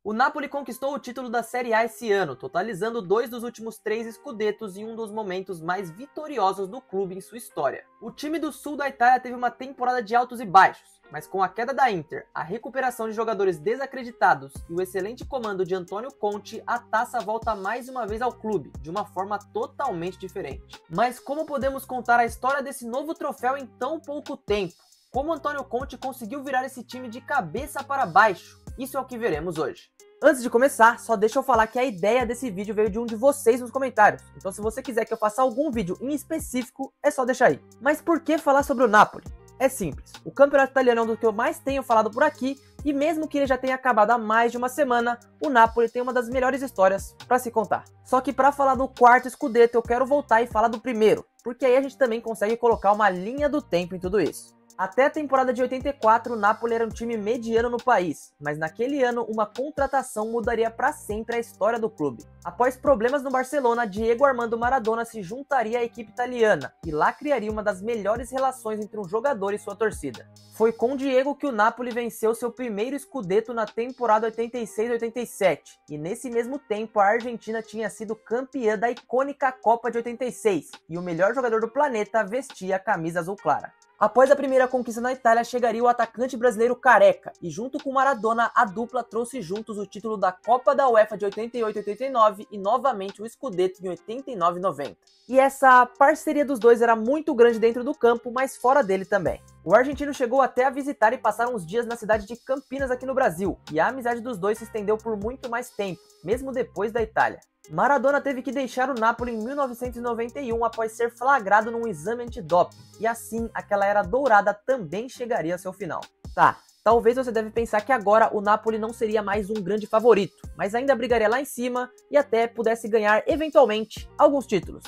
O Napoli conquistou o título da Série A esse ano, totalizando 2 dos últimos 3 Scudettos em um dos momentos mais vitoriosos do clube em sua história. O time do sul da Itália teve uma temporada de altos e baixos, mas com a queda da Inter, a recuperação de jogadores desacreditados e o excelente comando de Antonio Conte, a taça volta mais uma vez ao clube, de uma forma totalmente diferente. Mas como podemos contar a história desse novo troféu em tão pouco tempo? Como Antonio Conte conseguiu virar esse time de cabeça para baixo? Isso é o que veremos hoje. Antes de começar, só deixa eu falar que a ideia desse vídeo veio de um de vocês nos comentários. Então se você quiser que eu faça algum vídeo em específico, é só deixar aí. Mas por que falar sobre o Napoli? É simples, o campeonato italiano é um dos que eu mais tenho falado por aqui, e mesmo que ele já tenha acabado há mais de uma semana, o Napoli tem uma das melhores histórias para se contar. Só que para falar do quarto Scudetto eu quero voltar e falar do primeiro, porque aí a gente também consegue colocar uma linha do tempo em tudo isso. Até a temporada de 84, o Napoli era um time mediano no país, mas naquele ano uma contratação mudaria para sempre a história do clube. Após problemas no Barcelona, Diego Armando Maradona se juntaria à equipe italiana e lá criaria uma das melhores relações entre um jogador e sua torcida. Foi com Diego que o Napoli venceu seu primeiro Scudetto na temporada 86-87, e nesse mesmo tempo a Argentina tinha sido campeã da icônica Copa de 86, e o melhor jogador do planeta vestia a camisa azul clara. Após a primeira conquista na Itália, chegaria o atacante brasileiro Careca, e junto com Maradona, a dupla trouxe juntos o título da Copa da UEFA de 88-89 e novamente o Scudetto em 89-90. E essa parceria dos dois era muito grande dentro do campo, mas fora dele também. O argentino chegou até a visitar e passar uns dias na cidade de Campinas aqui no Brasil, e a amizade dos dois se estendeu por muito mais tempo, mesmo depois da Itália. Maradona teve que deixar o Napoli em 1991 após ser flagrado num exame antidoping, e assim aquela era dourada também chegaria ao seu final. Tá, talvez você deve pensar que agora o Napoli não seria mais um grande favorito, mas ainda brigaria lá em cima e até pudesse ganhar eventualmente alguns títulos.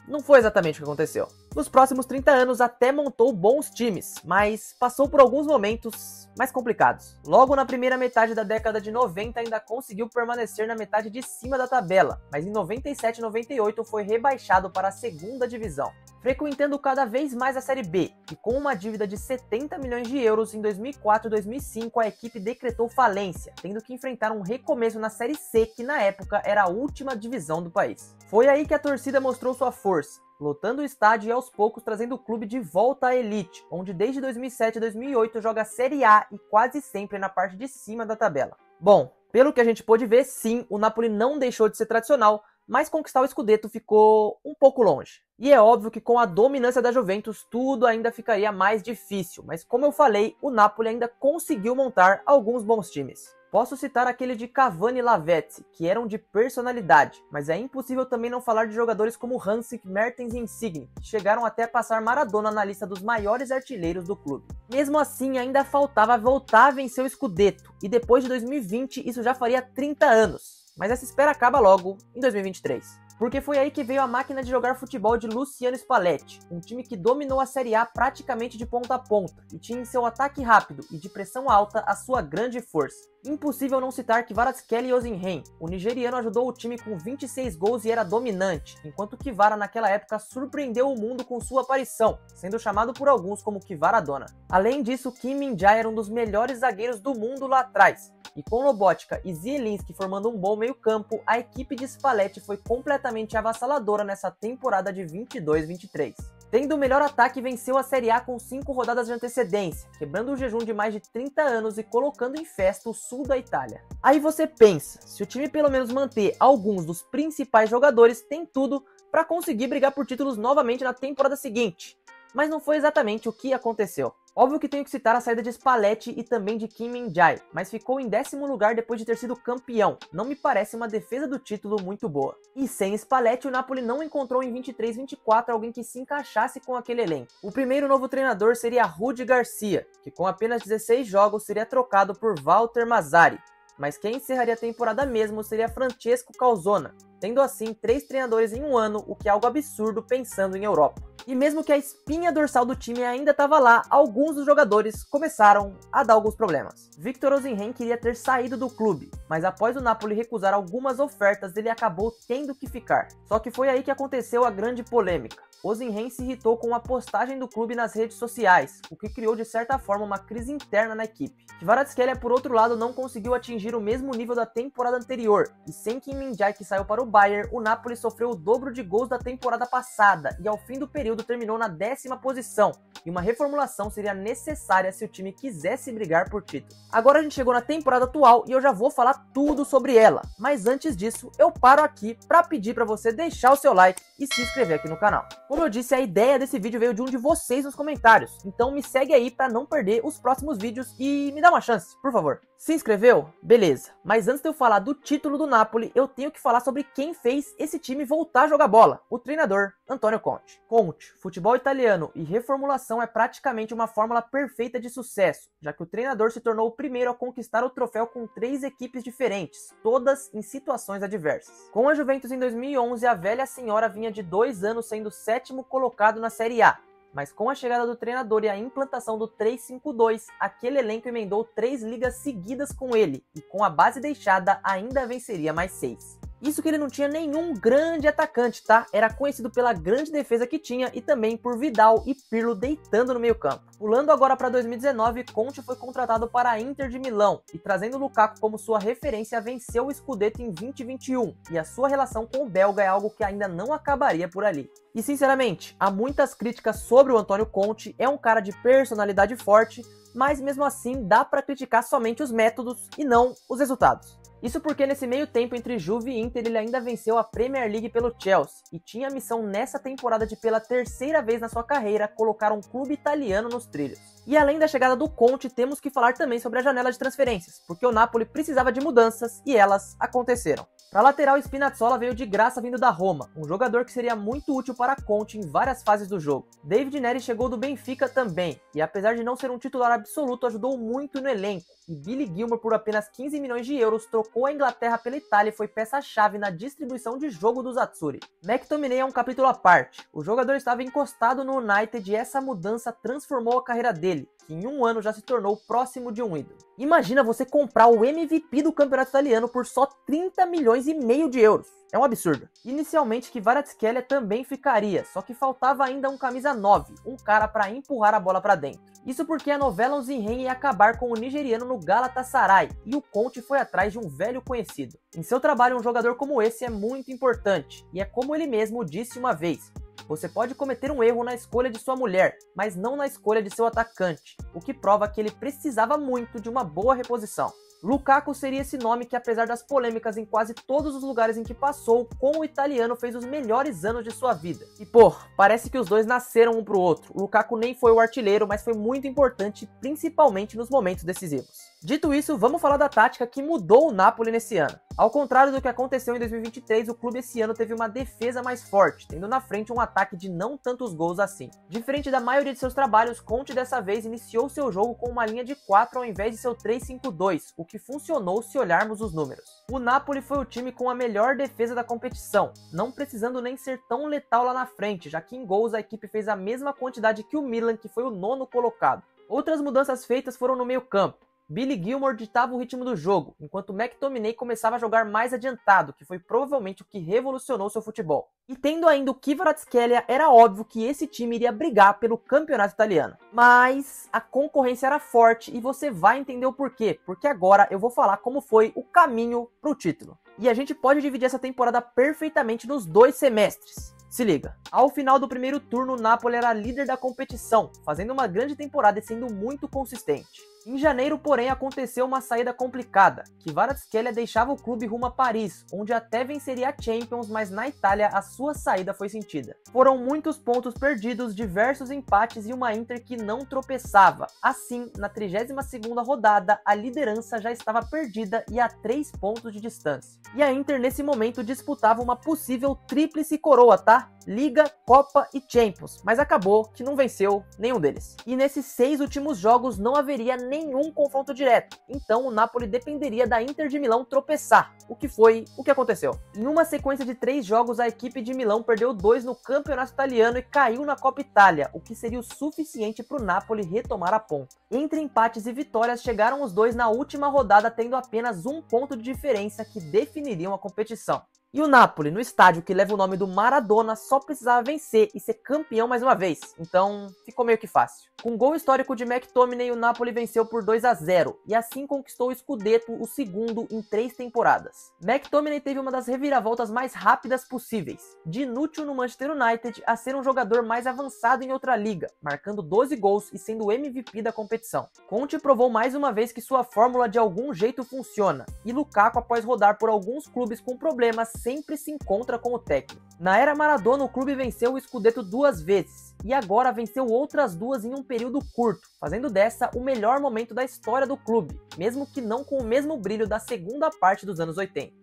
Não foi exatamente o que aconteceu. Nos próximos 30 anos até montou bons times, mas passou por alguns momentos mais complicados. Logo na primeira metade da década de 90 ainda conseguiu permanecer na metade de cima da tabela, mas em 97 e 98 foi rebaixado para a segunda divisão. Frequentando cada vez mais a Série B, e com uma dívida de 70 milhões de euros, em 2004 e 2005 a equipe decretou falência, tendo que enfrentar um recomeço na Série C, que na época era a última divisão do país. Foi aí que a torcida mostrou sua força, lotando o estádio e aos poucos trazendo o clube de volta à elite, onde desde 2007 e 2008 joga a Série A e quase sempre na parte de cima da tabela. Bom, pelo que a gente pôde ver, sim, o Napoli não deixou de ser tradicional, mas conquistar o Scudetto ficou um pouco longe. E é óbvio que com a dominância da Juventus tudo ainda ficaria mais difícil, mas como eu falei, o Napoli ainda conseguiu montar alguns bons times. Posso citar aquele de Cavani e Lavezzi, que eram de personalidade, mas é impossível também não falar de jogadores como Hansik, Mertens e Insigne, que chegaram até a passar Maradona na lista dos maiores artilheiros do clube. Mesmo assim, ainda faltava voltar a vencer o Scudetto, e depois de 2020 isso já faria 30 anos. Mas essa espera acaba logo em 2023. Porque foi aí que veio a máquina de jogar futebol de Luciano Spalletti, um time que dominou a Série A praticamente de ponta a ponta, e tinha em seu ataque rápido e de pressão alta a sua grande força. Impossível não citar Kvaratskhelia Osimhen. O nigeriano ajudou o time com 26 gols e era dominante, enquanto Kvara naquela época surpreendeu o mundo com sua aparição, sendo chamado por alguns como Kvaradona. Além disso, Kim Min-jae era um dos melhores zagueiros do mundo lá atrás, e com Lobotka e Zielinski formando um bom meio-campo, a equipe de Spalletti foi completamente avassaladora nessa temporada de 22-23. Tendo o melhor ataque, venceu a Série A com 5 rodadas de antecedência, quebrando o jejum de mais de 30 anos e colocando em festa o sul da Itália. Aí você pensa, se o time pelo menos manter alguns dos principais jogadores, tem tudo para conseguir brigar por títulos novamente na temporada seguinte. Mas não foi exatamente o que aconteceu. Óbvio que tenho que citar a saída de Spalletti e também de Kim Min-jae, mas ficou em 10º lugar depois de ter sido campeão. Não me parece uma defesa do título muito boa. E sem Spalletti, o Napoli não encontrou em 23-24 alguém que se encaixasse com aquele elenco. O primeiro novo treinador seria Rudi Garcia, que com apenas 16 jogos seria trocado por Walter Mazzarri. Mas quem encerraria a temporada mesmo seria Francesco Calzona, tendo assim 3 treinadores em um ano, o que é algo absurdo pensando em Europa. E mesmo que a espinha dorsal do time ainda estava lá, alguns dos jogadores começaram a dar alguns problemas. Victor Osimhen queria ter saído do clube, mas após o Napoli recusar algumas ofertas, ele acabou tendo que ficar. Só que foi aí que aconteceu a grande polêmica. Osimhen se irritou com uma postagem do clube nas redes sociais, o que criou de certa forma uma crise interna na equipe. Kvaratskhelia, por outro lado, não conseguiu atingir o mesmo nível da temporada anterior, e sem Kim Min-jae, que saiu para o Bayern, o Napoli sofreu o dobro de gols da temporada passada, e ao fim do período terminou na 10ª posição, e uma reformulação seria necessária se o time quisesse brigar por título. Agora a gente chegou na temporada atual e eu já vou falar tudo sobre ela, mas antes disso eu paro aqui para pedir para você deixar o seu like e se inscrever aqui no canal. Como eu disse, a ideia desse vídeo veio de um de vocês nos comentários, então me segue aí para não perder os próximos vídeos e me dá uma chance, por favor. Se inscreveu? Beleza, mas antes de eu falar do título do Napoli, eu tenho que falar sobre quem fez esse time voltar a jogar bola, o treinador Antonio Conte. Conte, futebol italiano e reformulação é praticamente uma fórmula perfeita de sucesso, já que o treinador se tornou o primeiro a conquistar o troféu com 3 equipes diferentes, todas em situações adversas. Com a Juventus em 2011, a velha senhora vinha de 2 anos sendo 7º colocado na Série A. Mas com a chegada do treinador e a implantação do 3-5-2, aquele elenco emendou 3 ligas seguidas com ele, e com a base deixada ainda venceria mais 6. Isso que ele não tinha nenhum grande atacante, tá? Era conhecido pela grande defesa que tinha e também por Vidal e Pirlo deitando no meio campo. Pulando agora para 2019, Conte foi contratado para a Inter de Milão e trazendo Lukaku como sua referência venceu o Scudetto em 2021 e a sua relação com o belga é algo que ainda não acabaria por ali. E sinceramente, há muitas críticas sobre o Antonio Conte, é um cara de personalidade forte, mas mesmo assim dá para criticar somente os métodos e não os resultados. Isso porque nesse meio tempo entre Juve e Inter ele ainda venceu a Premier League pelo Chelsea e tinha a missão nessa temporada de pela 3ª vez na sua carreira colocar um clube italiano nos trilhos. E além da chegada do Conte, temos que falar também sobre a janela de transferências, porque o Napoli precisava de mudanças e elas aconteceram. Para lateral, Spinazzola veio de graça vindo da Roma, um jogador que seria muito útil para Conte em várias fases do jogo. David Neri chegou do Benfica também, e apesar de não ser um titular absoluto, ajudou muito no elenco. E Billy Gilmour, por apenas 15 milhões de euros, trocou a Inglaterra pela Itália e foi peça-chave na distribuição de jogo dos Azzurri. McTominay é um capítulo à parte. O jogador estava encostado no United e essa mudança transformou a carreira dele, que em um ano já se tornou próximo de um ídolo. Imagina você comprar o MVP do campeonato italiano por só 30 milhões e meio de euros. É um absurdo. Inicialmente Kvaratskhelia também ficaria, só que faltava ainda um camisa 9, um cara para empurrar a bola para dentro. Isso porque a novela Osimhen ia acabar com o nigeriano no Galatasaray, e o Conte foi atrás de um velho conhecido. Em seu trabalho, um jogador como esse é muito importante, e é como ele mesmo disse uma vez: você pode cometer um erro na escolha de sua mulher, mas não na escolha de seu atacante, o que prova que ele precisava muito de uma boa reposição. Lukaku seria esse nome que, apesar das polêmicas em quase todos os lugares em que passou, com o italiano fez os melhores anos de sua vida. E pô, parece que os dois nasceram um pro outro. O Lukaku nem foi o artilheiro, mas foi muito importante, principalmente nos momentos decisivos. Dito isso, vamos falar da tática que mudou o Napoli nesse ano. Ao contrário do que aconteceu em 2023, o clube esse ano teve uma defesa mais forte, tendo na frente um ataque de não tantos gols assim. Diferente da maioria de seus trabalhos, Conte dessa vez iniciou seu jogo com uma linha de 4 ao invés de seu 3-5-2, o que funcionou se olharmos os números. O Napoli foi o time com a melhor defesa da competição, não precisando nem ser tão letal lá na frente, já que em gols a equipe fez a mesma quantidade que o Milan, que foi o 9º colocado. Outras mudanças feitas foram no meio campo. Billy Gilmour ditava o ritmo do jogo, enquanto McTominay começava a jogar mais adiantado, que foi provavelmente o que revolucionou seu futebol. E tendo ainda o Kvaratskhelia, era óbvio que esse time iria brigar pelo campeonato italiano. Mas a concorrência era forte e você vai entender o porquê, porque agora eu vou falar como foi o caminho para o título. E a gente pode dividir essa temporada perfeitamente nos 2 semestres. Se liga, ao final do primeiro turno, o Napoli era líder da competição, fazendo uma grande temporada e sendo muito consistente. Em janeiro, porém, aconteceu uma saída complicada. Kvaratskhelia deixava o clube rumo a Paris, onde até venceria a Champions, mas na Itália a sua saída foi sentida. Foram muitos pontos perdidos, diversos empates e uma Inter que não tropeçava. Assim, na 32ª rodada, a liderança já estava perdida e a 3 pontos de distância. E a Inter nesse momento disputava uma possível tríplice coroa, tá? Liga, Copa e Champions, mas acabou que não venceu nenhum deles. E nesses 6 últimos jogos não haveria nenhum confronto direto, então o Napoli dependeria da Inter de Milão tropeçar, o que foi o que aconteceu. Em uma sequência de 3 jogos, a equipe de Milão perdeu 2 no campeonato italiano e caiu na Copa Itália, o que seria o suficiente para o Napoli retomar a ponta. Entre empates e vitórias, chegaram os dois na última rodada, tendo apenas 1 ponto de diferença que definiriam a competição. E o Napoli, no estádio que leva o nome do Maradona, só precisava vencer e ser campeão mais uma vez, então ficou meio que fácil. Com gol histórico de McTominay, o Napoli venceu por 2-0 e assim conquistou o Scudetto, o segundo em 3 temporadas. McTominay teve uma das reviravoltas mais rápidas possíveis, de inútil no Manchester United a ser um jogador mais avançado em outra liga, marcando 12 gols e sendo o MVP da competição. Conte provou mais uma vez que sua fórmula de algum jeito funciona, e Lukaku, após rodar por alguns clubes com problemas, sempre se encontra com o técnico. Na era Maradona, o clube venceu o Scudetto 2 vezes, e agora venceu outras 2 em um período curto, fazendo dessa o melhor momento da história do clube, mesmo que não com o mesmo brilho da segunda parte dos anos 80.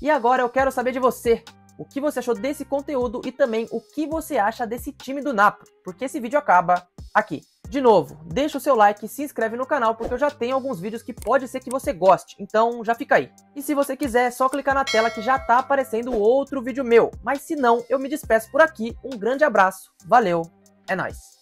E agora eu quero saber de você, o que você achou desse conteúdo e também o que você acha desse time do Napoli, porque esse vídeo acaba aqui. De novo, deixa o seu like e se inscreve no canal, porque eu já tenho alguns vídeos que pode ser que você goste, então já fica aí. E se você quiser, é só clicar na tela que já tá aparecendo outro vídeo meu, mas se não, eu me despeço por aqui, um grande abraço, valeu, é nóis!